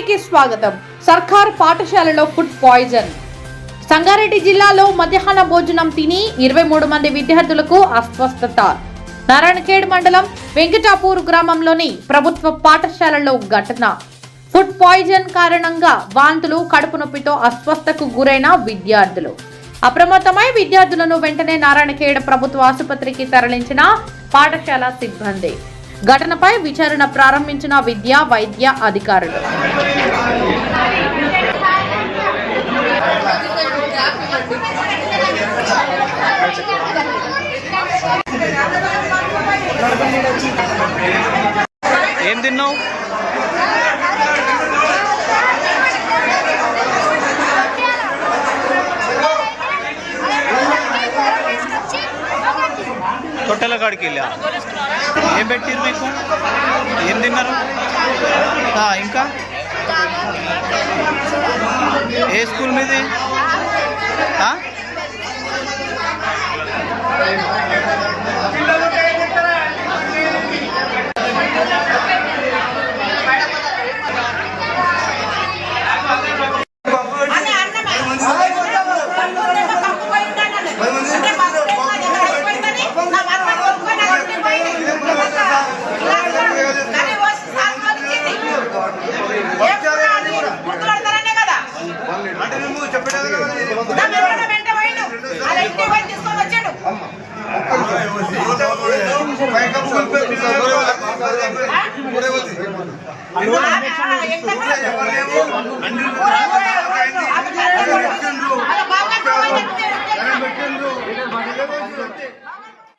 టీవీకి స్వాగతం. సర్కార్ పాఠశాలలో ఫుడ్ పాయిజన్. సంగారెడ్డి జిల్లాలో మధ్యాహ్న భోజనం తిని 23 మంది విద్యార్థులకు అస్వస్థత. నారాయణఖేడ్ మండలం వెంకటాపూర్ గ్రామంలోని ప్రభుత్వ పాఠశాలలో ఘటన. ఫుడ్ పాయిజన్ కారణంగా వాంతులు, కడుపు నొప్పితో అస్వస్థతకు గురైన విద్యార్థులు. అప్రమత్తమై విద్యార్థులను వెంటనే నారాయణఖేడ్ ప్రభుత్వ ఆసుపత్రికి తరలించిన పాఠశాల సిబ్బంది. ఘటనపై విచారణ ప్రారంభించిన విద్యా వైద్య అధికారులు. ఏం తిన్నావు? తొట్టెల కాడికి వెళ్ళా. ఏం పెట్టిరు మీకు? ఏం తిన్నారు? ఇంకా ఏ స్కూల్ మీది? పెట్టిండ్రు